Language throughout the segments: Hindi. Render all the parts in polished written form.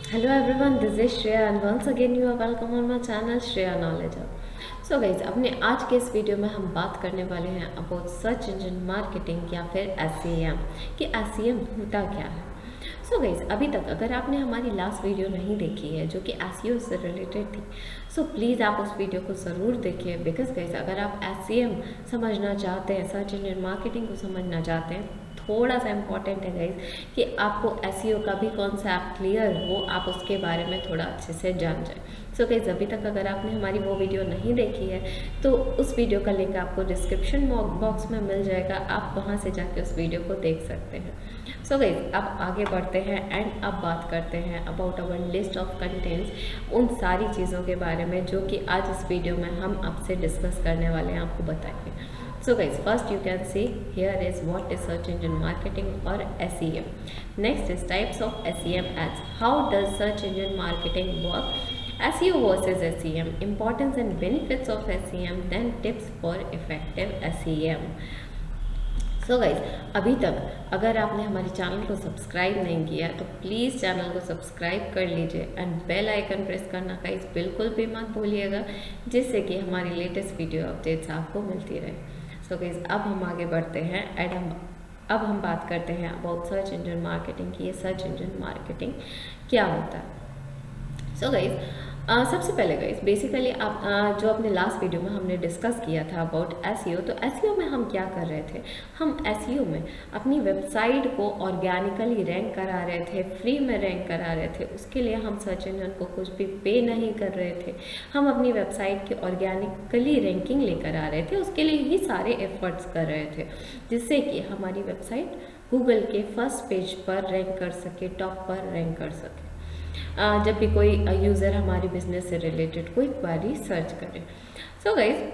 Hello everyone, this is Shreya and once again you are welcome on my channel Shreya Knowledge Hub। So guys, अपने आज के इस वीडियो में हम बात करने वाले हैं अबाउट सर्च इंजन मार्केटिंग या फिर SEM कि SEM होता क्या है। सो गाइज, अभी तक अगर आपने हमारी लास्ट वीडियो नहीं देखी है जो कि SEO से रिलेटेड थी, सो प्लीज़ आप उस वीडियो को ज़रूर देखिए। बिकॉज गाइज, अगर आप SEM समझना चाहते हैं, सर्च इंजन मार्केटिंग को समझना चाहते हैं, थोड़ा सा इम्पॉर्टेंट है गाइज कि आपको SEO का भी कॉन्सेप्ट क्लियर हो, आप उसके बारे में थोड़ा अच्छे से जान जाए। सो गाइज, अभी तक अगर आपने हमारी वो वीडियो नहीं देखी है तो उस वीडियो का लिंक आपको डिस्क्रिप्शन बॉक्स में मिल जाएगा, आप वहाँ से जाके उस वीडियो को देख सकते हैं। सो गाइज, अब आगे बढ़ते हैं एंड अब बात करते हैं about our list of contents, उन सारी चीज़ों के बारे में जो कि आज इस वीडियो में हम आपसे डिस्कस करने वाले हैं, आपको बताएंगे। So guys, first you can see here is what is search engine marketing or SEM. Next is types of SEM ads. How does search engine marketing work? SEO versus SEM. Importance and benefits of SEM. Then tips for effective SEM. So guys, अभी तक अगर आपने हमारे चैनल को सब्सक्राइब नहीं किया तो प्लीज़ चैनल को सब्सक्राइब कर लीजिए एंड बेल आइकन प्रेस करना गाइज बिल्कुल भी मत भूलिएगा, जिससे कि हमारी लेटेस्ट वीडियो अपडेट्स आपको मिलती रहे। सो गाइज, अब हम आगे बढ़ते हैं एंड अब हम बात करते हैं अबाउट सर्च इंजन मार्केटिंग की ये सर्च इंजन मार्केटिंग क्या होता है। सो गाइज, सबसे पहले गाइज बेसिकली आप जो अपने लास्ट वीडियो में हमने डिस्कस किया था अबाउट SEO, तो SEO में हम क्या कर रहे थे, हम SEO में अपनी वेबसाइट को ऑर्गेनिकली रैंक करा रहे थे, फ्री में रैंक करा रहे थे। उसके लिए हम सर्च इंजन को कुछ भी पे नहीं कर रहे थे, हम अपनी वेबसाइट की ऑर्गेनिकली रैंकिंग लेकर आ रहे थे, उसके लिए ही सारे एफर्ट्स कर रहे थे, जिससे कि हमारी वेबसाइट गूगल के फर्स्ट पेज पर रैंक कर सके, टॉप पर रैंक कर सके जब भी कोई यूज़र हमारे बिजनेस से रिलेटेड कोई क्वेरी सर्च करे। सो गाइज,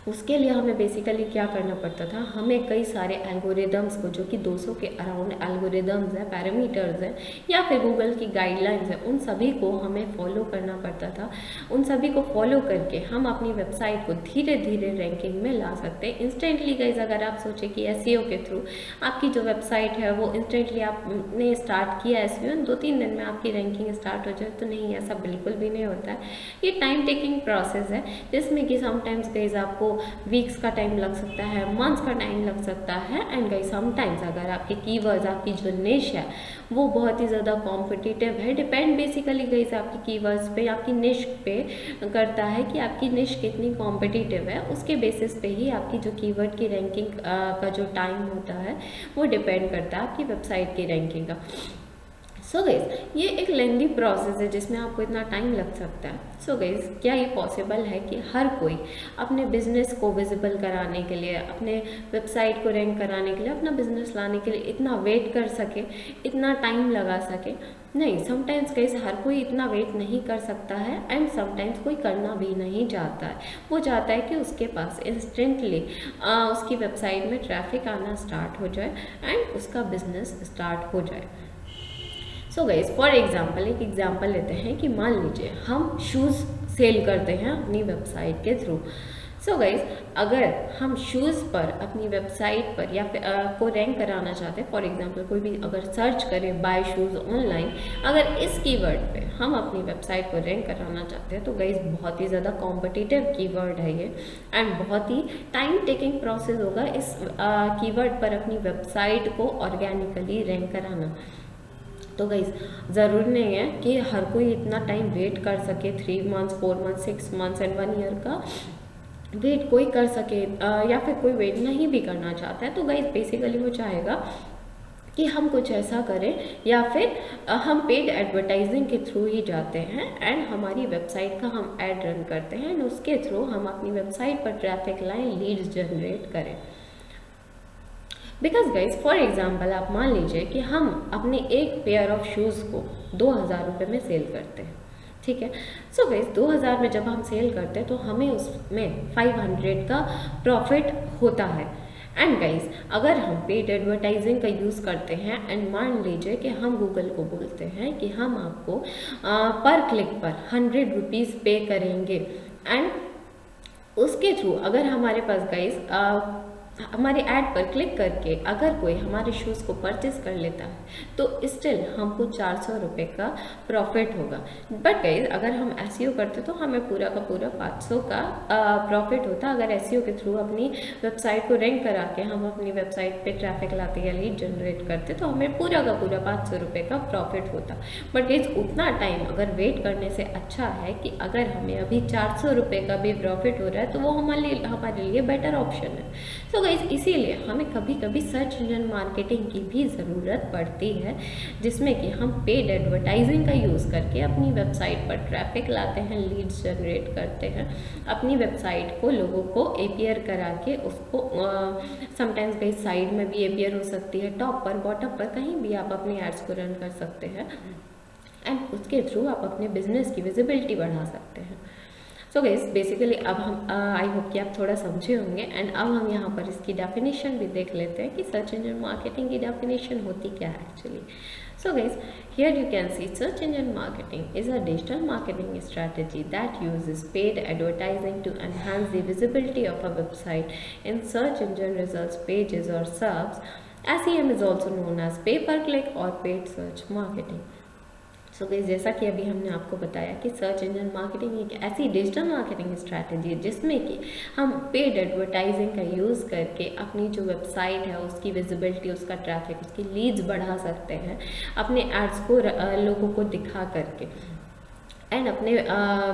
उसके लिए हमें बेसिकली क्या करना पड़ता था, हमें कई सारे एल्गोरिदम्स को, जो कि 200 के अराउंड एल्गोरिदम्स हैं, पैरामीटर्स हैं या फिर गूगल की गाइडलाइंस हैं, उन सभी को हमें फॉलो करना पड़ता था। उन सभी को फॉलो करके हम अपनी वेबसाइट को धीरे धीरे रैंकिंग में ला सकते हैं इंस्टेंटली। गाइज, अगर आप सोचें कि SEO के थ्रू आपकी जो वेबसाइट है वो इंस्टेंटली आपने स्टार्ट किया SEO, 2-3 दिन में आपकी रैंकिंग स्टार्ट हो जाए, तो नहीं, ऐसा बिल्कुल भी नहीं होता है। ये टाइम टेकिंग प्रोसेस है, जिसमें कि समटाइम्स गाइज आपको वीक्स का टाइम लग सकता है, मंथ्स का टाइम लग सकता है एंड गाइस समटाइम्स अगर आपके कीवर्ड्स, आपकी जो निश है वो बहुत ही ज़्यादा कॉम्पिटिटिव है, डिपेंड बेसिकली गाइस आपकी कीवर्ड्स पे, आपकी निश पे करता है कि आपकी निश कितनी कॉम्पिटिटिव है। उसके बेसिस पे ही आपकी जो कीवर्ड की रैंकिंग का जो टाइम होता है वो डिपेंड करता है आपकी वेबसाइट की रैंकिंग का। सो गाइज, ये एक लेंदी प्रोसेस है जिसमें आपको इतना टाइम लग सकता है। सो गाइज, क्या ये पॉसिबल है कि हर कोई अपने बिजनेस को विजिबल कराने के लिए, अपने वेबसाइट को रैंक कराने के लिए, अपना बिजनेस लाने के लिए इतना वेट कर सके, इतना टाइम लगा सके? नहीं, समटाइम्स गाइज हर कोई इतना वेट नहीं कर सकता है एंड समटाइम्स कोई करना भी नहीं चाहता है। वो चाहता है कि उसके पास इंस्टेंटली उसकी वेबसाइट में ट्रैफिक आना स्टार्ट हो जाए एंड उसका बिजनेस स्टार्ट हो जाए। सो गाइज, फॉर एग्जाम्पल एक एग्जाम्पल लेते हैं कि मान लीजिए हम शूज़ सेल करते हैं अपनी वेबसाइट के थ्रू। सो गाइज, अगर हम शूज़ पर अपनी वेबसाइट पर या फिर को रैंक कराना चाहते हैं, फॉर एग्जांपल कोई भी अगर सर्च करे बाय शूज़ ऑनलाइन, अगर इस कीवर्ड पे हम अपनी वेबसाइट को रैंक कराना चाहते हैं, तो गाइज बहुत ही ज़्यादा कॉम्पिटिटिव कीवर्ड है ये एंड बहुत ही टाइम टेकिंग प्रोसेस होगा इस कीवर्ड पर अपनी वेबसाइट को ऑर्गेनिकली रैंक कराना। तो गाइज, ज़रूरी नहीं है कि हर कोई इतना टाइम वेट कर सके, 3 months, 4 months, 6 months and 1 year का वेट कोई कर सके, या फिर कोई वेट नहीं भी करना चाहता है। तो गाइज बेसिकली वो चाहेगा कि हम कुछ ऐसा करें या फिर हम पेड एडवर्टाइजिंग के थ्रू ही जाते हैं एंड हमारी वेबसाइट का हम ऐड रन करते हैं एंड उसके थ्रू हम अपनी वेबसाइट पर ट्रैफिक लाइन, लीड्स जनरेट करें। बिकॉज गाइज, फॉर एग्जाम्पल आप मान लीजिए कि हम अपने एक पेयर ऑफ शूज़ को 2000 रुपये में सेल करते हैं, ठीक है। सो गाइज, 2000 में जब हम सेल करते हैं तो हमें उसमें 500 का प्रॉफिट होता है एंड गाइज अगर हम पेड एडवर्टाइजिंग का यूज़ करते हैं एंड मान लीजिए कि हम गूगल को बोलते हैं कि हम आपको पर क्लिक पर 100 रुपीज़ पे करेंगे एंड उसके थ्रू अगर हमारे पास गाइज हमारे ऐड पर क्लिक करके अगर कोई हमारे शूज़ को परचेस कर लेता है तो स्टिल हमको 400 रुपये का प्रॉफिट होगा। बट गाइस अगर हम एसईओ करते तो हमें पूरा का पूरा 500 का प्रॉफिट होता। अगर एसईओ के थ्रू अपनी वेबसाइट को रैंक करा के हम अपनी वेबसाइट पे ट्रैफिक लाते या लीड जनरेट करते तो हमें पूरा का पूरा 500 रुपये का प्रॉफिट होता। बट गाइस उतना टाइम अगर वेट करने से अच्छा है कि अगर हमें अभी 400 रुपये का भी प्रॉफिट हो रहा है तो वो हमारे लिए बेटर ऑप्शन है। तो गाइस इसीलिए हमें कभी कभी सर्च इंजन मार्केटिंग की भी ज़रूरत पड़ती है, जिसमें कि हम पेड एडवर्टाइजिंग का यूज़ करके अपनी वेबसाइट पर ट्रैफिक लाते हैं, लीड्स जनरेट करते हैं, अपनी वेबसाइट को लोगों को अपीयर करा के उसको समटाइम्स गाइस साइड में भी अपीयर हो सकती है, टॉप पर बॉटम पर कहीं भी आप अपनी एड्स को रन कर सकते हैं एंड उसके थ्रू आप अपने बिजनेस की विजिबिलिटी बढ़ा सकते हैं। सो गाइस बेसिकली अब हम आई होप कि आप थोड़ा समझे होंगे एंड अब हम यहाँ पर इसकी डेफिनेशन भी देख लेते हैं कि सर्च इंजन मार्केटिंग की डेफिनेशन होती क्या है actually. So guys, here you can see search engine marketing is a digital marketing strategy that uses paid advertising to enhance the visibility of a website in search engine results pages or SERPs. SEM is also known as pay-per-click or paid search marketing. So guys जैसा कि अभी हमने आपको बताया कि सर्च इंजन मार्केटिंग एक ऐसी डिजिटल मार्केटिंग स्ट्रैटेजी है जिसमें कि हम पेड एडवर्टाइजिंग का यूज़ करके अपनी जो वेबसाइट है उसकी विजिबिलिटी, उसका ट्रैफिक, उसकी लीड्स बढ़ा सकते हैं अपने एड्स को लोगों को दिखा करके एंड अपने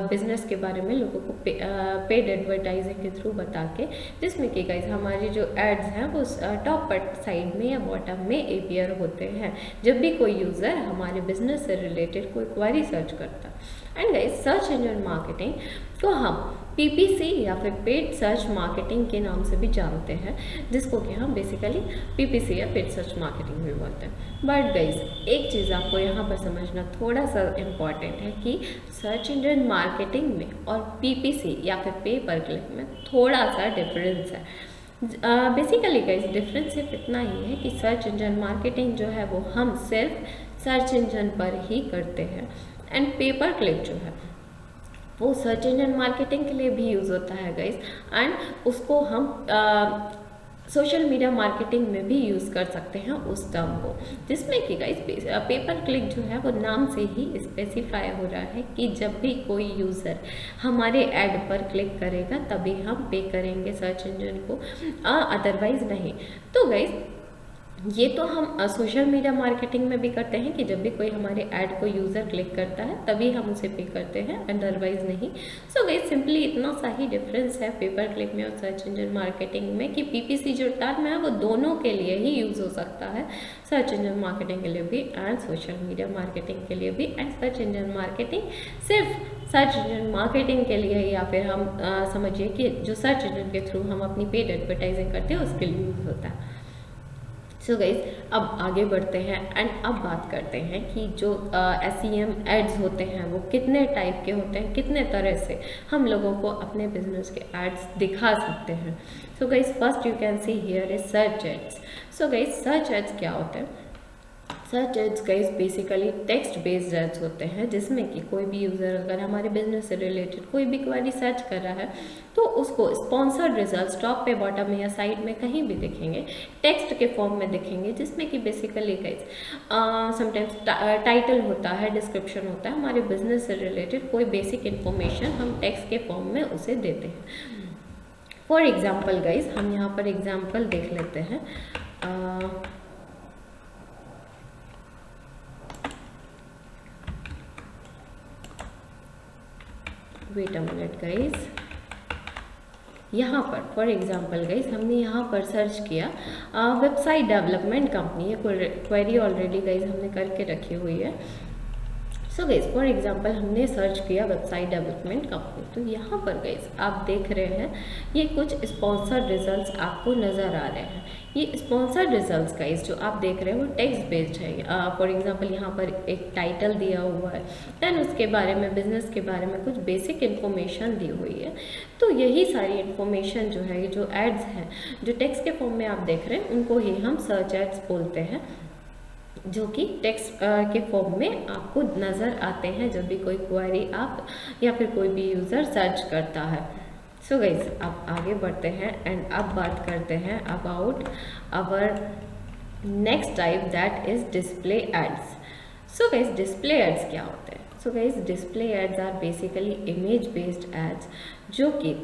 बिजनेस के बारे में लोगों को पेड एडवर्टाइजिंग के थ्रू बता के, जिसमें कि गाइस हमारी जो एड्स हैं वो टॉप पर साइड में या बॉटम में अपीयर होते हैं जब भी कोई यूज़र हमारे बिजनेस से रिलेटेड कोई क्वेरी सर्च करता है। And guys search engine marketing को हम पीपीसी या फिर पेड सर्च मार्केटिंग के नाम से भी जानते हैं, जिसको कि हम बेसिकली पीपीसी या पेड सर्च मार्केटिंग भी बोलते हैं। बट गाइस एक चीज़ आपको यहाँ पर समझना थोड़ा सा इम्पॉर्टेंट है कि सर्च इंजन मार्केटिंग में और पीपीसी या फिर पे पर क्लिक में थोड़ा सा डिफरेंस है। बेसिकली गाइस डिफरेंस सिर्फ इतना ही है कि सर्च इंजन मार्केटिंग जो है वो हम सिर्फ सर्च इंजन पर ही करते हैं एंड पे पर क्लिक जो है वो सर्च इंजन मार्केटिंग के लिए भी यूज़ होता है गाइस एंड उसको हम सोशल मीडिया मार्केटिंग में भी यूज़ कर सकते हैं उस टर्म को, जिसमें कि गाइस पेपर क्लिक जो है वो नाम से ही स्पेसिफाई हो रहा है कि जब भी कोई यूज़र हमारे ऐड पर क्लिक करेगा तभी हम पे करेंगे सर्च इंजन को, अदरवाइज नहीं। तो गाइस ये तो हम सोशल मीडिया मार्केटिंग में भी करते हैं कि जब भी कोई हमारे ऐड को यूज़र क्लिक करता है तभी हम उसे पे करते हैं, अदरवाइज नहीं। सो गाइस सिंपली इतना सा ही डिफरेंस है पेपर क्लिक में और सर्च इंजन मार्केटिंग में कि पीपीसी जो टर्म है वो दोनों के लिए ही यूज़ हो सकता है, सर्च इंजन मार्केटिंग के लिए भी एंड सोशल मीडिया मार्केटिंग के लिए भी। एंड सर्च इंजन मार्केटिंग सिर्फ सर्च इंजन मार्केटिंग के लिए या फिर हम समझिए कि जो सर्च इंजन के थ्रू हम अपनी पेड एडवर्टाइजिंग करते हैं उसके लिए यूज़ होता है। सो गाइज अब आगे बढ़ते हैं एंड अब बात करते हैं कि जो SEM एड्स होते हैं वो कितने टाइप के होते हैं, कितने तरह से हम लोगों को अपने बिजनेस के एड्स दिखा सकते हैं। So guys first you can see here is search ads. So guys search ads क्या होते हैं? Search ads guys basically text based ads होते हैं जिसमें कि कोई भी यूज़र अगर हमारे बिजनेस से रिलेटेड कोई भी क्वेरी सर्च कर रहा है तो उसको स्पॉन्सर्ड रिजल्ट्स टॉप पे बॉटम में या साइड में कहीं भी दिखेंगे, टेक्स्ट के फॉर्म में दिखेंगे, जिसमें कि बेसिकली गाइस समटाइम्स टाइटल होता है, डिस्क्रिप्शन होता है, हमारे बिजनेस से रिलेटेड कोई बेसिक इन्फॉर्मेशन हम टेक्स्ट के फॉर्म में उसे देते हैं। फॉर एग्जाम्पल गाइस हम यहाँ पर एग्जाम्पल देख लेते हैं। वेट अ मिनट गाइस, यहाँ पर फॉर एग्जांपल गाइस हमने यहाँ पर सर्च किया वेबसाइट डेवलपमेंट कंपनी, ये क्वेरी ऑलरेडी गाइस हमने करके रखी हुई है। सो गाइस फॉर एग्जांपल हमने सर्च किया वेबसाइट डेवलपमेंट कंपनी, तो यहाँ पर गाइस आप देख रहे हैं ये कुछ स्पॉन्सर्ड रिजल्ट्स आपको नज़र आ रहे हैं। ये स्पॉन्सर्ड रिजल्ट्स गाइस जो आप देख रहे हैं वो टेक्स्ट बेस्ड है। फॉर एग्जांपल यहाँ पर एक टाइटल दिया हुआ है, देन उसके बारे में, बिजनेस के बारे में कुछ बेसिक इन्फॉर्मेशन दी हुई है। तो यही सारी इन्फॉर्मेशन जो है, जो एड्स हैं जो टेक्स्ट के फॉर्म में आप देख रहे हैं उनको ही हम सर्च एड्स बोलते हैं, जो कि टेक्स्ट के फॉर्म में आपको नज़र आते हैं जब भी कोई क्वेरी आप या फिर कोई भी यूज़र सर्च करता है। सो गाइज अब आगे बढ़ते हैं एंड अब बात करते हैं about our next type that is display ads. So guys display ads क्या होते हैं? So guys display ads are basically image based ads, जो कि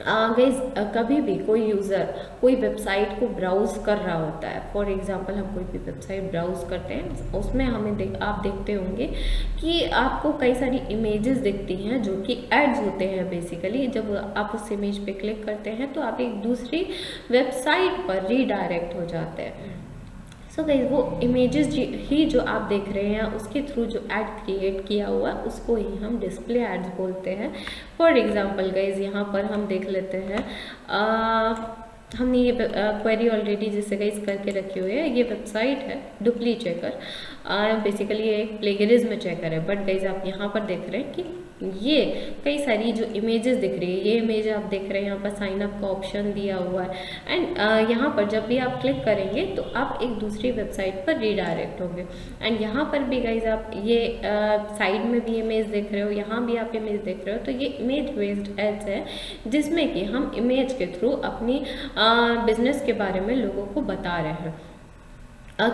गाइज कभी भी कोई यूज़र कोई वेबसाइट को ब्राउज़ कर रहा होता है, फॉर एग्जांपल हम कोई भी वेबसाइट ब्राउज़ करते हैं, उसमें हमें आप देखते होंगे कि आपको कई सारी इमेजेस दिखती हैं जो कि एड्स होते हैं। बेसिकली जब आप उस इमेज पे क्लिक करते हैं तो आप एक दूसरी वेबसाइट पर रीडायरेक्ट हो जाते हैं। सो गाइज वो इमेजेस ही जो आप देख रहे हैं उसके थ्रू जो ऐड क्रिएट किया हुआ है उसको ही हम डिस्प्ले एड्स बोलते हैं। फॉर एग्जांपल गाइज यहाँ पर हम देख लेते हैं, हमने ये क्वेरी ऑलरेडी जिससे गाइज करके रखी हुई है, ये वेबसाइट है डुप्ली चेकर, बेसिकली ये एक प्लेगरिज्म चेकर है। बट गाइज आप यहाँ पर देख रहे हैं कि ये कई सारी जो इमेजेस दिख रही है, ये इमेज आप देख रहे हैं यहाँ पर साइन अप का ऑप्शन दिया हुआ है एंड यहाँ पर जब भी आप क्लिक करेंगे तो आप एक दूसरी वेबसाइट पर रीडायरेक्ट होंगे। एंड यहाँ पर भी गाइज आप ये साइड में भी इमेज देख रहे हो, यहाँ भी आप इमेज देख रहे हो, तो ये इमेज बेस्ड एड्स है जिसमें कि हम इमेज के थ्रू अपनी बिजनेस के बारे में लोगों को बता रहे हैं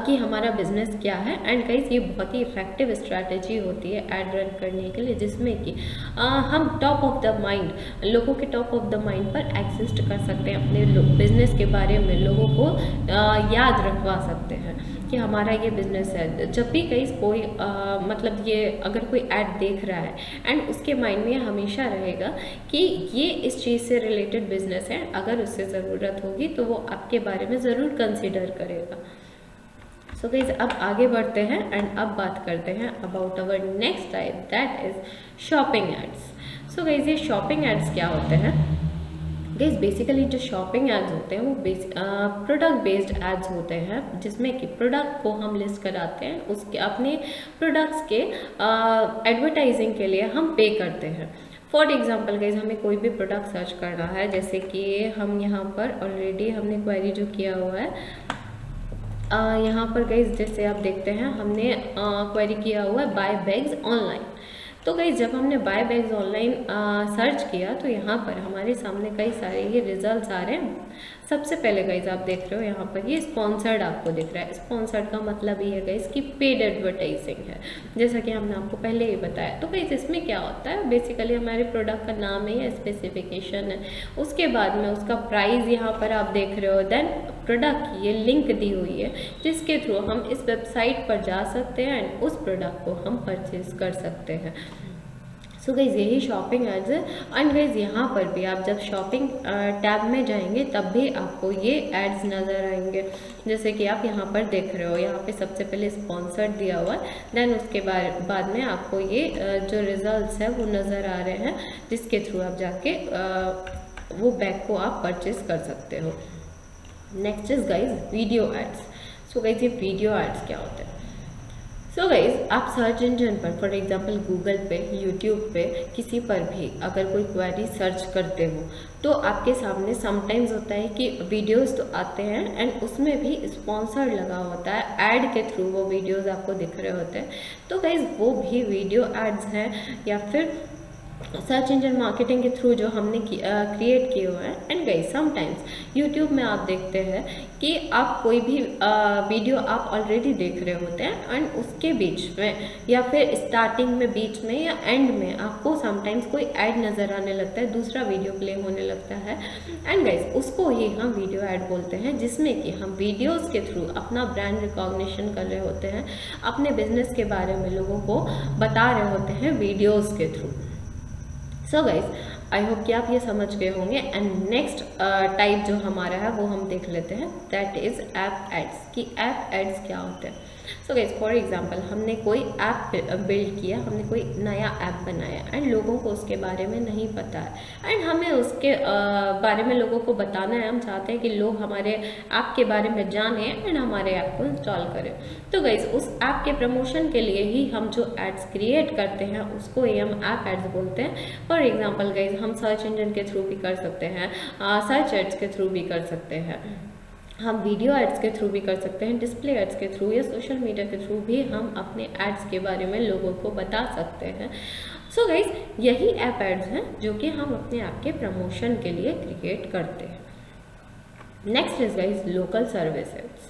कि हमारा बिजनेस क्या है। एंड गाइज ये बहुत ही इफेक्टिव स्ट्रैटेजी होती है ऐड रन करने के लिए, जिसमें कि हम टॉप ऑफ द माइंड, लोगों के टॉप ऑफ द माइंड पर एग्जिस्ट कर सकते हैं, अपने बिजनेस के बारे में लोगों को याद रखवा सकते हैं कि हमारा ये बिजनेस है। जब भी गाइज कोई मतलब ये अगर कोई ऐड देख रहा है एंड उसके माइंड में हमेशा रहेगा कि ये इस चीज़ से रिलेटेड बिजनेस है, अगर उससे ज़रूरत होगी तो वो आपके बारे में ज़रूर कंसिडर करेगा। सो गाइज अब आगे बढ़ते हैं एंड अब बात करते हैं about our next type that is shopping ads. So guys ये शॉपिंग एड्स क्या होते हैं? गाइज बेसिकली जो शॉपिंग एड्स होते हैं वो प्रोडक्ट बेस्ड एड्स होते हैं, जिसमें कि प्रोडक्ट को हम लिस्ट कराते हैं, उसके अपने प्रोडक्ट्स के एडवर्टाइजिंग के लिए हम पे करते हैं। फॉर एग्जाम्पल गाइज हमें कोई भी प्रोडक्ट सर्च करना है, जैसे कि हम यहाँ पर ऑलरेडी हमने क्वेरी जो किया हुआ है, यहाँ पर गाइज जैसे आप देखते हैं हमने क्वेरी किया हुआ है बाय बैग्स ऑनलाइन। तो गाइज जब हमने बाय बैग्स ऑनलाइन सर्च किया तो यहाँ पर हमारे सामने कई सारे ये रिजल्ट्स आ रहे हैं। सबसे पहले गाइज आप देख रहे हो यहाँ पर ये स्पॉन्सर्ड आपको दिख रहा है। स्पॉन्सर्ड का मतलब ये है गाइज कि पेड एडवर्टाइजिंग है, जैसा कि हमने आपको पहले ही बताया। तो गाइज इसमें क्या होता है, बेसिकली हमारे प्रोडक्ट का नाम है या स्पेसिफिकेशन है, उसके बाद में उसका प्राइस यहाँ पर आप देख रहे हो, देन प्रोडक्ट की ये लिंक दी हुई है जिसके थ्रू हम इस वेबसाइट पर जा सकते हैं एंड उस प्रोडक्ट को हम परचेज कर सकते हैं। सो गाइज यही शॉपिंग एड्स है। एंड गाइज यहाँ पर भी आप जब शॉपिंग टैब में जाएंगे तब भी आपको ये एड्स नज़र आएंगे, जैसे कि आप यहाँ पर देख रहे हो, यहाँ पे सबसे पहले स्पॉन्सर्ड दिया हुआ है, देन उसके बाद में आपको ये जो रिजल्ट्स है वो नज़र आ रहे हैं, जिसके थ्रू आप जाके वो बैग को आप परचेज कर सकते हो। Next is guys video ads. So guys ये वीडियो एड्स क्या होते हैं? सो गाइज आप सर्च इंजन पर फॉर एग्जांपल गूगल पे, यूट्यूब पे, किसी पर भी अगर कोई क्वेरी सर्च करते हो तो आपके सामने समटाइम्स होता है कि वीडियोस तो आते हैं एंड उसमें भी स्पॉन्सर्ड लगा होता है, ऐड के थ्रू वो वीडियोस आपको दिख रहे होते हैं। तो गाइज वो भी वीडियो एड्स हैं या फिर सर्च इंजन मार्केटिंग के थ्रू जो हमने क्रिएट किए हुए हैं। एंड गाइस समटाइम्स यूट्यूब में आप देखते हैं कि आप कोई भी वीडियो आप ऑलरेडी देख रहे होते हैं एंड उसके बीच में या फिर स्टार्टिंग में, बीच में या एंड में आपको समटाइम्स कोई ऐड नज़र आने लगता है, दूसरा वीडियो प्ले होने लगता है। एंड गाइस उसको ही हम वीडियो ऐड बोलते हैं, जिसमें कि हम वीडियोज़ के थ्रू अपना ब्रांड रिकॉग्निशन कर रहे होते हैं, अपने बिजनेस के बारे में लोगों को बता रहे होते हैं वीडियोज़ के through. So guys I hope कि आप ये समझ गए होंगे। एंड नेक्स्ट टाइप जो हमारा है वो हम देख लेते हैं, दैट इज़ ऐप एड्स। कि ऐप एड्स क्या होते हैं? सो गाइज फॉर एग्जांपल हमने कोई ऐप बिल्ड किया, हमने कोई नया ऐप बनाया एंड लोगों को उसके बारे में नहीं पता है एंड हमें उसके बारे में लोगों को बताना है। हम चाहते हैं कि लोग हमारे ऐप के बारे में जाने एंड हमारे ऐप को इंस्टॉल करें। तो गाइज उस ऐप के प्रमोशन के लिए ही हम जो एड्स क्रिएट करते हैं उसको ही हम ऐप एड्स बोलते हैं। फॉर एग्जाम्पल गाइज हम सर्च इंजन के थ्रू भी कर सकते हैं, सर्च एड्स के थ्रू भी कर सकते हैं। हम वीडियो एड्स के थ्रू भी कर सकते हैं, डिस्प्ले एड्स के थ्रू या सोशल मीडिया के थ्रू भी हम अपने एड्स के बारे में लोगों को बता सकते हैं। सो गाइज, यही ऐप एड्स हैं जो कि हम अपने ऐप के प्रमोशन के लिए क्रिएट करते हैं। Next is guys local services.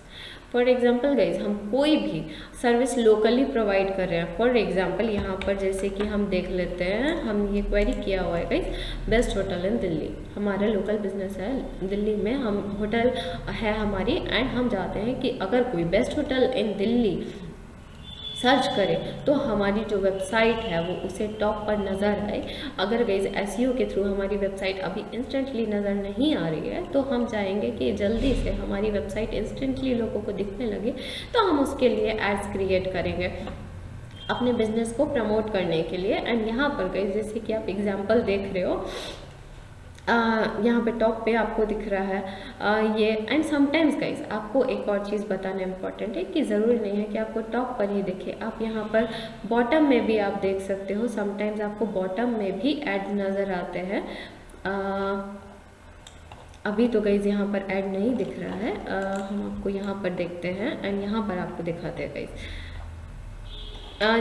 For example guys, हम कोई भी सर्विस लोकली प्रोवाइड कर रहे हैं। फॉर एग्जाम्पल यहाँ पर जैसे कि हम देख लेते हैं, हम ये क्वेरी किया हुआ है guys, best hotel in Delhi. हमारा लोकल बिजनेस है दिल्ली में, हम होटल है हमारी, एंड हम चाहते हैं कि अगर कोई best hotel in Delhi search करें तो हमारी जो वेबसाइट है वो उसे टॉप पर नज़र आए। अगर गाइज एसईओ के थ्रू हमारी वेबसाइट अभी इंस्टेंटली नज़र नहीं आ रही है तो हम चाहेंगे कि जल्दी से हमारी वेबसाइट इंस्टेंटली लोगों को दिखने लगे, तो हम उसके लिए एड्स क्रिएट करेंगे अपने बिजनेस को प्रमोट करने के लिए। एंड यहाँ पर गाइज जैसे कि आप एग्जाम्पल देख रहे हो, यहाँ पे टॉप पे आपको दिख रहा है ये। एंड समटाइम्स गाइज आपको एक और चीज़ बताना इम्पॉर्टेंट है कि ज़रूरी नहीं है कि आपको टॉप पर ही दिखे, आप यहाँ पर बॉटम में भी आप देख सकते हो। समटाइम्स आपको बॉटम में भी एड्स नज़र आते हैं। अभी तो गाइज यहाँ पर ऐड नहीं दिख रहा है, हम आपको यहाँ पर देखते हैं एंड यहाँ पर आपको दिखाते हैं गाइज।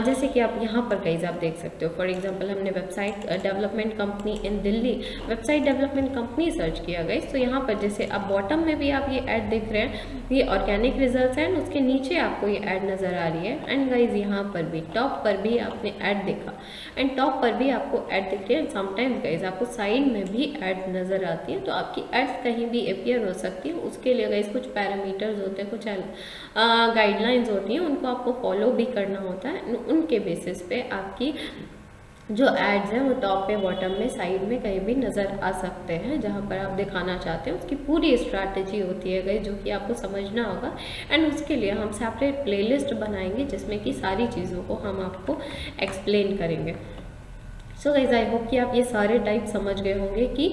जैसे कि आप यहाँ पर गाइज आप देख सकते हो, फॉर एग्जांपल हमने वेबसाइट डेवलपमेंट कंपनी इन Delhi, website development company search किया गाइज, तो यहाँ पर जैसे अब बॉटम में भी आप ये ऐड देख रहे हैं, ये ऑर्गेनिक रिजल्ट्स हैं, उसके नीचे आपको ये ऐड नज़र आ रही है। एंड गाइज यहाँ पर भी टॉप पर भी आपने ऐड देखा एंड टॉप पर भी आपको ऐड दिख रही है। समटाइम्स गाइज आपको साइड में भी ऐड नज़र आती है, तो आपकी एड्स कहीं भी अपीयर हो सकती है। उसके लिए गाइज कुछ पैरामीटर्स होते हैं, कुछ गाइडलाइंस होती हैं, उनको आपको फॉलो भी करना होता है। उनके बेसिस पे आपकी जो एड्स हैं वो टॉप पे बॉटम में साइड में कहीं भी नज़र आ सकते हैं, जहाँ पर आप दिखाना चाहते हैं। उसकी पूरी स्ट्रैटेजी होती है गाइस जो कि आपको समझना होगा, एंड उसके लिए हम सेपरेट प्लेलिस्ट बनाएंगे जिसमें कि सारी चीज़ों को हम आपको एक्सप्लेन करेंगे। सो गाइज आई होप कि आप ये सारे टाइप समझ गए होंगे कि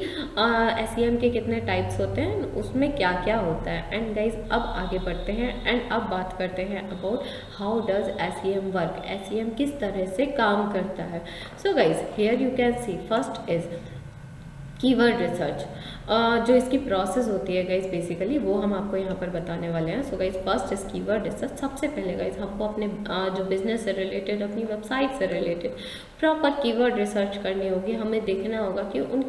SEM के कितने टाइप्स होते हैं, उसमें क्या क्या होता है। एंड गाइज अब आगे बढ़ते हैं एंड अब बात करते हैं about how does SEM work, SEM किस तरह से काम करता है। So guys here you can C first is keyword research. जो इसकी प्रोसेस होती है गाइज बेसिकली वो हम आपको यहाँ पर बताने वाले हैं। So guys first is keyword research. सबसे पहले गाइज हमको अपने जो बिजनेस से रिलेटेड, अपनी वेबसाइट से रिलेटेड प्रॉपर कीवर्ड रिसर्च करनी होगी। हमें देखना होगा कि उन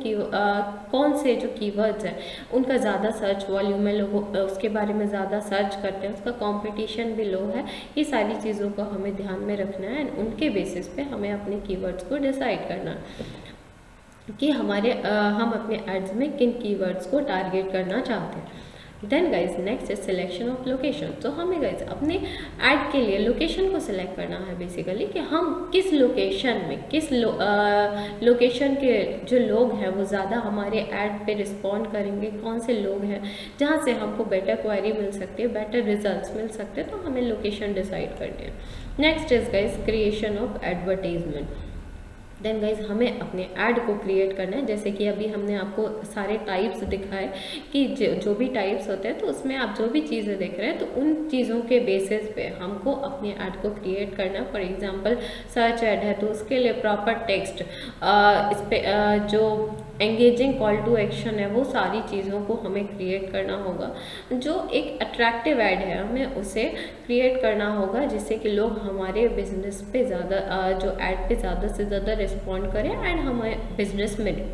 कौन से जो कीवर्ड्स हैं उनका ज़्यादा सर्च वॉल्यूम है, लोग उसके बारे में ज़्यादा सर्च करते हैं, उसका कॉम्पिटिशन भी लो है। ये सारी चीज़ों को हमें ध्यान में रखना है एंड उनके बेसिस पे हमें अपने कीवर्ड्स को डिसाइड करना है कि हम अपने एड्स में किन कीवर्ड्स को टारगेट करना चाहते हैं। Then guys next is selection of location. तो हमें गाइज अपने ऐड के लिए लोकेशन को सिलेक्ट करना है बेसिकली, कि हम किस लोकेशन में किस लोकेशन के जो लोग हैं वो ज़्यादा हमारे ऐड पे रिस्पॉन्ड करेंगे, कौन से लोग हैं जहाँ से हमको बेटर क्वेरी मिल सकती है, बेटर रिजल्ट्स मिल सकते हैं, तो हमें लोकेशन डिसाइड करनी है। Next is guys creation of advertisement. Then guys हमें अपने ऐड को क्रिएट करना है। जैसे कि अभी हमने आपको सारे टाइप्स दिखाए कि जो भी टाइप्स होते हैं, तो उसमें आप जो भी चीज़ें देख रहे हैं तो उन चीज़ों के बेसिस पे हमको अपने ऐड को क्रिएट करना है। फॉर एग्जांपल सर्च ऐड है तो उसके लिए प्रॉपर टेक्स्ट, इस पे जो एंगेजिंग कॉल टू एक्शन है वो सारी चीज़ों को हमें क्रिएट करना होगा। जो एक अट्रैक्टिव ऐड है हमें उसे क्रिएट करना होगा जिससे कि लोग हमारे बिजनेस पे ज़्यादा जो ऐड पे ज़्यादा से ज़्यादा रिस्पॉन्ड करें एंड हमें बिजनेस मिले।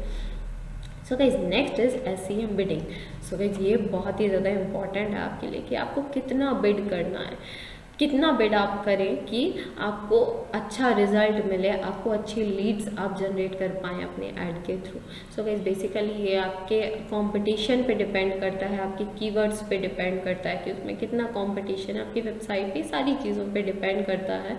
सो guys next is SEM bidding. So guys ये बहुत ही ज़्यादा इम्पॉर्टेंट है आपके लिए कि आपको कितना बिड करना है, कितना बिड आप करें कि आपको अच्छा रिजल्ट मिले, आपको अच्छी लीड्स आप जनरेट कर पाएँ अपने ऐड के थ्रू। सो गाइस बेसिकली ये आपके कंपटीशन पे डिपेंड करता है, आपके कीवर्ड्स पे डिपेंड करता है कि उसमें कितना कंपटीशन है आपकी वेबसाइट पे, सारी चीज़ों पे डिपेंड करता है।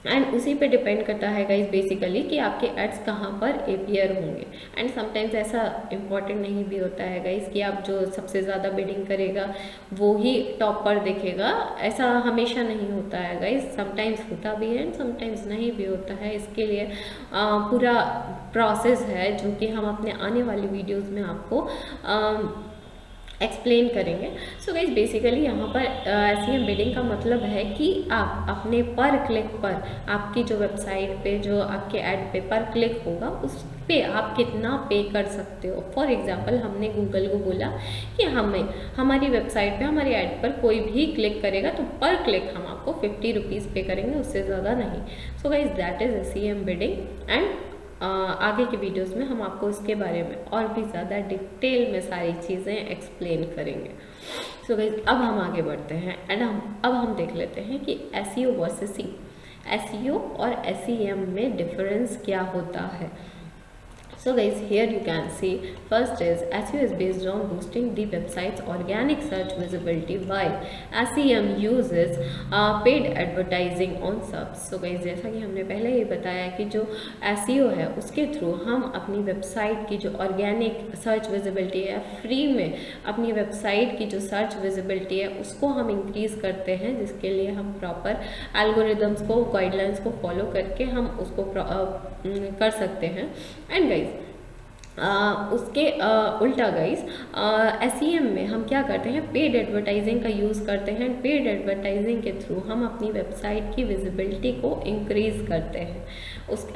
एंड उसी पे डिपेंड करता है गाइज बेसिकली कि आपके एड्स कहाँ पर अपीयर होंगे। एंड समटाइम्स ऐसा इम्पॉर्टेंट नहीं भी होता है गाइज कि आप जो सबसे ज़्यादा बिडिंग करेगा वो ही टॉप पर दिखेगा, ऐसा हमेशा नहीं होता है गाइज। समटाइम्स होता भी है एंड समटाइम्स नहीं भी होता है। इसके लिए पूरा प्रोसेस है जो कि हम अपने आने वाली वीडियोज़ में आपको एक्सप्लेन करेंगे। सो गाइज बेसिकली यहाँ पर SEM बिडिंग का मतलब है कि आप अपने पर क्लिक पर, आपकी जो वेबसाइट पे जो आपके ऐड पे पर क्लिक होगा उस पे आप कितना पे कर सकते हो। फॉर एग्जांपल हमने गूगल को बोला कि हमारी वेबसाइट पे हमारी ऐड पर कोई भी क्लिक करेगा तो पर क्लिक हम आपको 50 रुपीज़ पे करेंगे, उससे ज़्यादा नहीं। So guys that is SEM bidding and आगे के वीडियोस में हम आपको इसके बारे में और भी ज़्यादा डिटेल में सारी चीज़ें एक्सप्लेन करेंगे। सो गाइस अब हम आगे बढ़ते हैं एंड अब हम देख लेते हैं कि SEO वर्सेस SEO और SEM में डिफरेंस क्या होता है। So guys, here you can see first is SEO is based on boosting the website's organic search visibility while SEM uses paid advertising on search. So guys, जैसा कि हमने पहले ही बताया कि जो SEO है उसके थ्रू हम अपनी वेबसाइट की जो ऑर्गेनिक सर्च विजिबिलिटी है, फ्री में अपनी वेबसाइट की जो सर्च विजिबिलिटी है उसको हम इंक्रीज़ करते हैं, जिसके लिए हम प्रॉपर एल्गोरिदम्स को, गाइडलाइंस को फॉलो करके हम उसको कर सकते हैं। एंड गाइज उसके उल्टा गाइज SEM में हम क्या करते हैं, पेड एडवर्टाइजिंग का यूज़ करते हैं। पेड एडवर्टाइजिंग के थ्रू हम अपनी वेबसाइट की विजिबिलिटी को इंक्रीज़ करते हैं,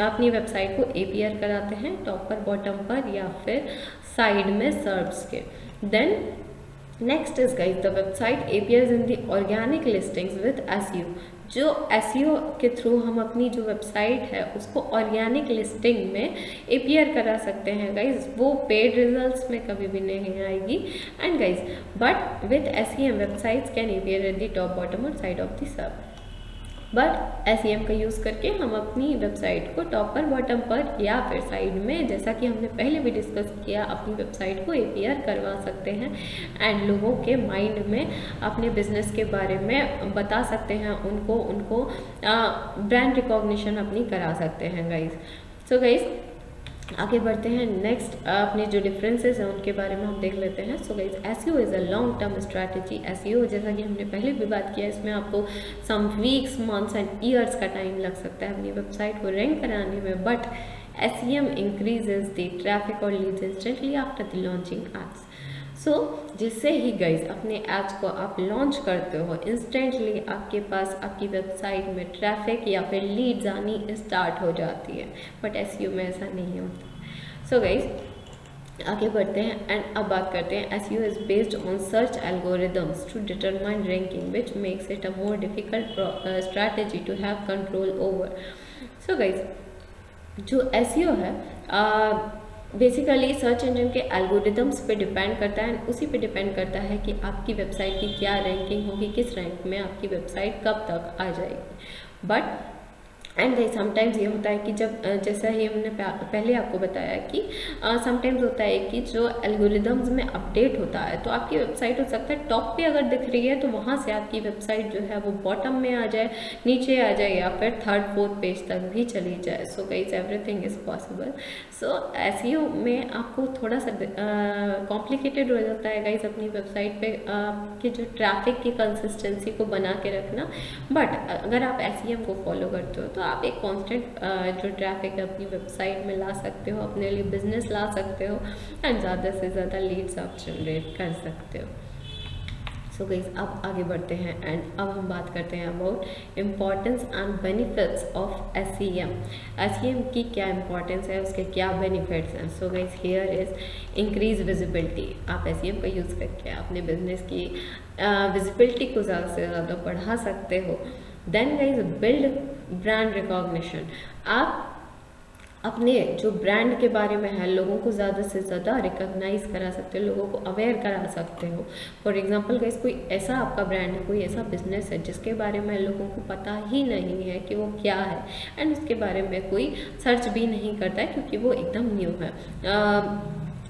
अपनी वेबसाइट को APR कराते हैं टॉप पर, बॉटम पर या फिर साइड में सर्च के। Then next is guys the website APRs in the organic listings with SEO। जो SEO के थ्रू हम अपनी जो वेबसाइट है उसको ऑर्गेनिक लिस्टिंग में APR करा सकते हैं गाइज, वो पेड रिजल्ट्स में कभी भी नहीं आएगी। And guys but with SEM websites can APR at the top, bottom और side of the search. But SEM का यूज़ करके हम अपनी वेबसाइट को टॉप पर, बॉटम पर या फिर साइड में, जैसा कि हमने पहले भी डिस्कस किया, अपनी वेबसाइट को APR करवा सकते हैं एंड लोगों के माइंड में अपने बिजनेस के बारे में बता सकते हैं, उनको ब्रांड रिकॉग्निशन अपनी करा सकते हैं गाइज। सो गाइज आगे बढ़ते हैं, नेक्स्ट अपने जो डिफरेंसेस हैं उनके बारे में हम देख लेते हैं। So guys SEO is a long term strategy. SEO जैसा कि हमने पहले भी बात किया, इसमें आपको some weeks, months and years का टाइम लग सकता है अपनी वेबसाइट को रैंक कराने में। But SEM increases the traffic और leads instantly after the launching ads. So जिससे ही गाइज अपने एड्स को आप लॉन्च करते हो, इंस्टेंटली आपके पास आपकी वेबसाइट में ट्रैफिक या फिर लीड्स आनी स्टार्ट हो जाती है। बट SEO में ऐसा नहीं होता। सो गाइज आगे बढ़ते हैं एंड अब बात करते हैं SEO is based on search algorithms to determine ranking which makes it a more difficult strategy to have control over. So guys जो SEO है बेसिकली सर्च इंजन के एल्गोरिदम्स पे डिपेंड करता है, उसी पे डिपेंड करता है कि आपकी वेबसाइट की क्या रैंकिंग होगी, किस रैंक में आपकी वेबसाइट कब तक आ जाएगी। बट एंड समटाइम्स ये होता है कि जब जैसा ही हमने पहले आपको बताया कि समटाइम्स होता है कि जो एल्गोरिदम्स में अपडेट होता है तो आपकी वेबसाइट हो सकता है टॉप पे अगर दिख रही है तो वहाँ से आपकी वेबसाइट जो है वो बॉटम में आ जाए, नीचे आ जाए या फिर थर्ड फोर्थ पेज तक भी चली जाए। So guys everything is possible. So SEO में आपको थोड़ा सा कॉम्प्लिकेटेड हो जाता है गाइस अपनी वेबसाइट पे कि जो ट्रैफिक की कंसिस्टेंसी को बना के रखना। बट अगर आप SEM को फॉलो करते हो तो आप एक कांस्टेंट जो ट्रैफिक अपनी वेबसाइट में ला सकते हो, अपने लिए बिजनेस ला सकते हो एंड ज़्यादा से ज़्यादा लीड्स आप जनरेट कर सकते हो। सो गाइस अब आगे बढ़ते हैं एंड अब हम बात करते हैं about importance and benefits of SEM। SEM की क्या इम्पॉर्टेंस है, उसके क्या बेनिफिट्स हैं। So guys here is increase visibility. आप SEM का यूज़ करके अपने बिजनेस की विजिबिलिटी को ज़्यादा से ज़्यादा बढ़ा सकते हो। Then guys build brand recognition. आप अपने जो ब्रांड के बारे में है लोगों को ज़्यादा से ज़्यादा रिकॉग्नाइज करा सकते हो, लोगों को अवेयर करा सकते हो। फॉर एग्जांपल गाइस कोई ऐसा आपका ब्रांड है, कोई ऐसा बिजनेस है जिसके बारे में लोगों को पता ही नहीं है कि वो क्या है एंड उसके बारे में कोई सर्च भी नहीं करता है क्योंकि वो एकदम न्यू है,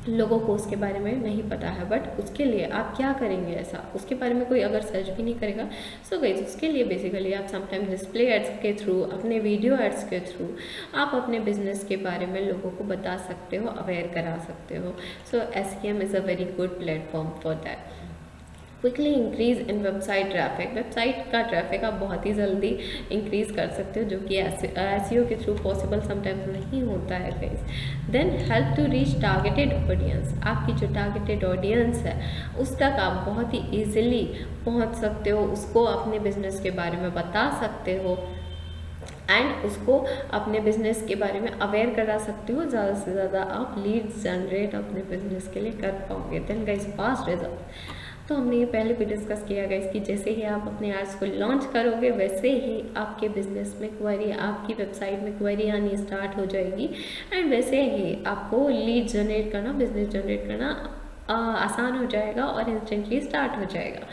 लोगों को उसके बारे में नहीं पता है। बट उसके लिए आप क्या करेंगे, ऐसा उसके बारे में कोई अगर सर्च भी नहीं करेगा। सो गाइस उसके लिए बेसिकली आप समटाइम डिस्प्ले एड्स के थ्रू, अपने वीडियो एड्स के थ्रू आप अपने बिजनेस के बारे में लोगों को बता सकते हो, अवेयर करा सकते हो। सो SEM is a very good platform for that. Quickly increase in website traffic, website का ट्रैफिक आप बहुत ही जल्दी इंक्रीज कर सकते हो, जो कि एसईओ के थ्रू पॉसिबल समटाइम्स नहीं होता है guys. Then help to reach targeted audience, आपकी जो टारगेटेड ऑडियंस है उस तक आप बहुत ही ईजिली पहुंच सकते हो, उसको अपने बिजनेस के बारे में बता सकते हो एंड उसको अपने बिजनेस के बारे में अवेयर करा सकते हो। ज़्यादा से ज़्यादा आप लीड्स जनरेट अपने बिजनेस के लिए कर पाओगे। देन गाइस फास्ट रिजल्ट, तो हमने ये पहले भी डिस्कस किया गाइस कि जैसे ही आप अपने एड्स को लॉन्च करोगे वैसे ही आपके बिजनेस में क्वेरी, आपकी वेबसाइट में क्वेरी आनी स्टार्ट हो जाएगी एंड वैसे ही आपको लीड जनरेट करना, बिजनेस जनरेट करना आसान हो जाएगा और इंस्टेंटली स्टार्ट हो जाएगा।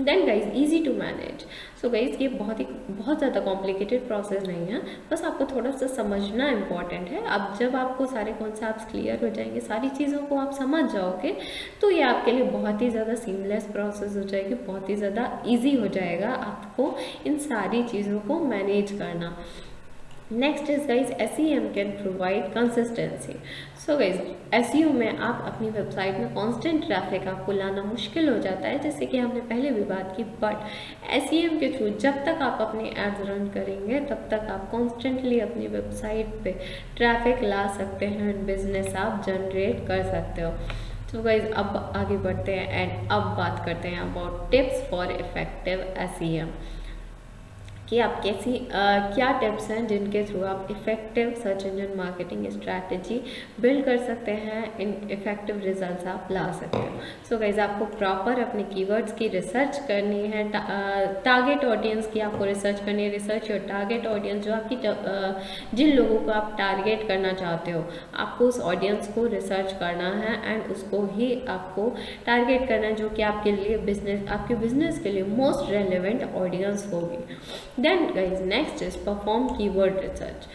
Then guys easy to manage, so guys ये बहुत ज़्यादा कॉम्प्लिकेटेड प्रोसेस नहीं है, बस आपको थोड़ा सा समझना इम्पॉर्टेंट है। अब जब आपको सारे कॉन्सेप्ट्स क्लियर हो जाएंगे, सारी चीज़ों को आप समझ जाओगे, तो ये आपके लिए बहुत ही ज़्यादा सीमलेस प्रोसेस हो जाएगी, बहुत ही ज़्यादा ईजी हो जाएगा आपको इन सारी चीज़ों को मैनेज करना। Next is guys SEM can provide consistency. So guys SEO में आप अपनी वेबसाइट में कांस्टेंट ट्रैफिक आपको लाना मुश्किल हो जाता है, जैसे कि हमने पहले भी बात की, बट SEM के थ्रू जब तक आप अपने एड्स रन करेंगे तब तक आप कॉन्स्टेंटली अपनी वेबसाइट पे ट्रैफिक ला सकते हैं, बिजनेस आप जनरेट कर सकते हो। तो गाइज अब आगे बढ़ते हैं एंड अब बात करते हैं about tips for effective SEM, कि आप कैसी क्या टिप्स हैं जिनके थ्रू आप effective search engine marketing strategy build कर सकते हैं, इन इफेक्टिव रिजल्ट्स आप ला सकते हो। सो गाइज आपको प्रॉपर अपने कीवर्ड्स की रिसर्च करनी है, टारगेट ऑडियंस की आपको रिसर्च करनी है। रिसर्च योर टारगेट ऑडियंस, जो आपकी जिन लोगों को आप टारगेट करना चाहते हो, आपको उस ऑडियंस को रिसर्च करना है एंड उसको ही आपको टारगेट करना है, जो कि आपके लिए आपके बिजनेस के लिए मोस्ट रेलिवेंट ऑडियंस होगी। Then guys next is perform keyword research,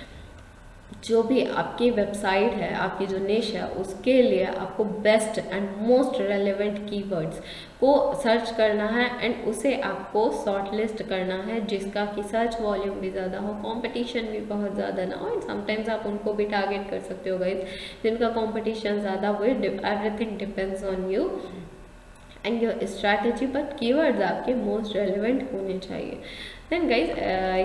जो भी आपकी वेबसाइट है, आपकी जो निश है, उसके लिए आपको best and most relevant keywords को सर्च करना है एंड उसे आपको शॉर्ट लिस्ट करना है, जिसका कि सर्च वॉल्यूम भी ज़्यादा हो, कंपटीशन भी बहुत ज़्यादा ना हो। एंड समटाइम्स आप उनको भी टारगेट कर सकते हो गाइज जिनका कंपटीशन ज़्यादा हो। Everything depends on you and your strategy, but keywords आपके मोस्ट रेलिवेंट होने चाहिए। देन गाइज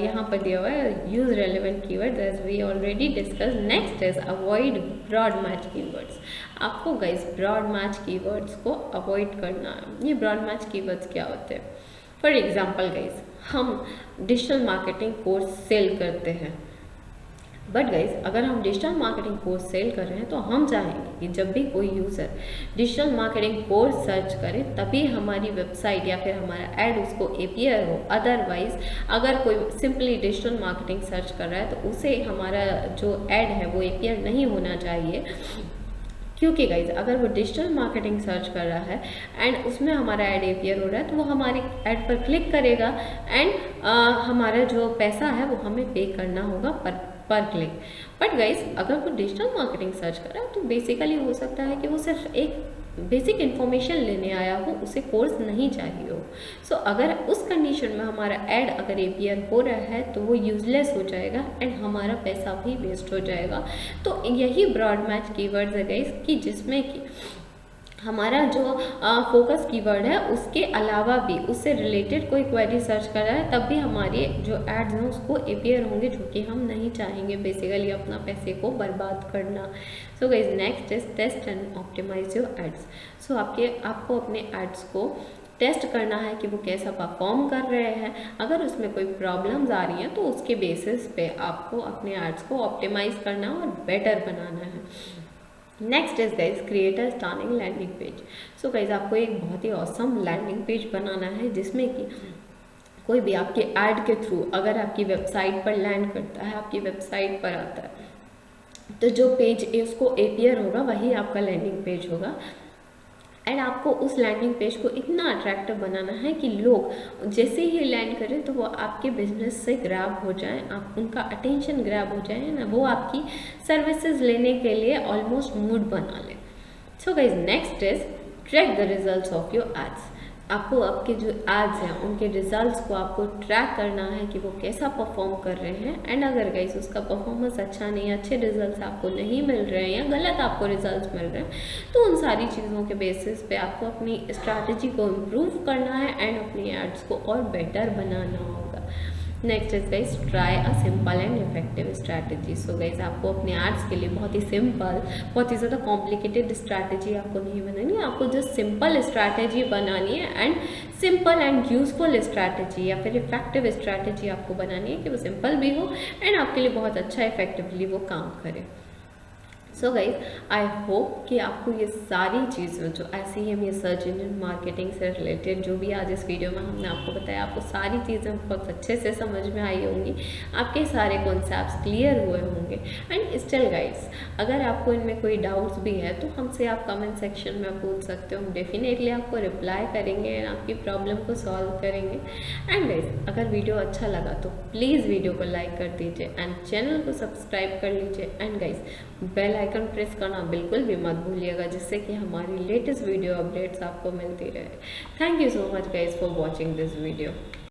यहाँ पर दिया हुआ है use relevant keywords as we already discuss. Next is avoid broad match keywords, आपको गाइज ब्रॉड मैच कीवर्ड्स को अवॉइड करना है। ये ब्रॉड मैच कीवर्ड्स क्या होते हैं? फॉर एग्जाम्पल गाइज हम डिजिटल मार्केटिंग कोर्स सेल करते हैं, बट गाइज अगर हम डिजिटल मार्केटिंग कोर्स सेल कर रहे हैं तो हम चाहेंगे कि जब भी कोई user digital marketing course search करे तभी हमारी वेबसाइट या फिर हमारा ऐड उसको अपीयर हो। अदरवाइज अगर कोई सिंपली डिजिटल मार्केटिंग सर्च कर रहा है तो उसे हमारा जो ऐड है वो अपीयर नहीं होना चाहिए, क्योंकि गाइज अगर वो डिजिटल मार्केटिंग सर्च कर रहा है एंड उसमें हमारा ऐड अपीयर हो रहा है तो वो हमारे ऐड पर क्लिक करेगा एंड हमारा जो पैसा है वो हमें पे करना होगा पर क्लिक। बट गाइज अगर वो डिजिटल मार्केटिंग सर्च कर रहा है तो बेसिकली हो सकता है कि वो सिर्फ एक बेसिक इन्फॉर्मेशन लेने आया हो, उसे कोर्स नहीं चाहिए हो। सो अगर उस कंडीशन में हमारा ऐड अगर अपीयर हो रहा है तो वो यूजलेस हो जाएगा एंड हमारा पैसा भी वेस्ट हो जाएगा। तो यही ब्रॉड मैच कीवर्ड्स है गाइस, कि जिसमें कि हमारा जो फोकस कीवर्ड है उसके अलावा भी उससे रिलेटेड कोई क्वेरी सर्च कर रहा है तब भी हमारे जो एड्स हैं उसको अपीयर होंगे, जो कि हम नहीं चाहेंगे बेसिकली अपना पैसे को बर्बाद करना। So guys next is test and optimise your ads. So आपको अपने एड्स को टेस्ट करना है कि वो कैसा परफॉर्म कर रहे हैं। अगर उसमें कोई प्रॉब्लम्स आ रही हैं तो उसके बेसिस पे आपको अपने एड्स को ऑप्टिमाइज करना और बेटर बनाना है। Next is guys create a stunning landing page. So guys आपको एक बहुत ही ऑसम लैंडिंग पेज बनाना है जिसमें कि कोई भी आपके ऐड के थ्रू अगर आपकी वेबसाइट पर लैंड करता है, आपकी वेबसाइट पर आता है, तो जो पेज उसको अपीयर होगा वही आपका लैंडिंग पेज होगा। एंड आपको उस लैंडिंग पेज को इतना अट्रैक्टिव बनाना है कि लोग जैसे ही लैंड करें तो वो आपके बिजनेस से ग्रैब हो जाएं, आप उनका अटेंशन ग्रैब हो जाए ना, वो आपकी सर्विसेज लेने के लिए ऑलमोस्ट मूड बना लें। So guys next is track the results of your ads. आपको आपके जो एड्स हैं उनके रिजल्ट्स को आपको ट्रैक करना है कि वो कैसा परफॉर्म कर रहे हैं। एंड अगर गाइस उसका परफॉर्मेंस अच्छा नहीं, अच्छे रिजल्ट्स आपको नहीं मिल रहे हैं या गलत आपको रिजल्ट्स मिल रहे हैं, तो उन सारी चीज़ों के बेसिस पे आपको अपनी स्ट्रैटेजी को इम्प्रूव करना है एंड अपनी एड्स को और बेटर बनाना होगा। Next is guys try a simple and effective strategy. So guys आपको अपने एड्स के लिए बहुत ही सिंपल, बहुत ही ज़्यादा कॉम्प्लिकेटेड स्ट्रैटेजी आपको नहीं बनानी है, आपको जस्ट सिंपल स्ट्रैटेजी बनानी है and simple and useful strategy या फिर इफेक्टिव स्ट्रैटेजी आपको बनानी है कि वो सिंपल भी हो एंड आपके लिए बहुत अच्छा इफेक्टिवली वो काम करे। सो गाइज आई होप कि आपको ये सारी चीज़ें जो SEM या सर्च इंजन मार्केटिंग से रिलेटेड जो भी आज इस वीडियो में हमने आपको बताया, आपको सारी चीज़ें बहुत अच्छे से समझ में आई होंगी, आपके सारे कॉन्सेप्ट्स क्लियर हुए होंगे। एंड स्टिल गाइज अगर आपको इनमें कोई डाउट्स भी है तो हमसे आप कमेंट सेक्शन में पूछ सकते हो, हम डेफिनेटली आपको रिप्लाई करेंगे एंड आपकी प्रॉब्लम को सॉल्व करेंगे। एंड गाइज अगर वीडियो अच्छा लगा तो प्लीज़ वीडियो को लाइक कर दीजिए एंड चैनल को सब्सक्राइब कर लीजिए and guys bell icon press करना बिल्कुल भी मत भूलिएगा, जिससे कि हमारी लेटेस्ट वीडियो अपडेट्स आपको मिलती रहे। Thank you so much guys for watching this video.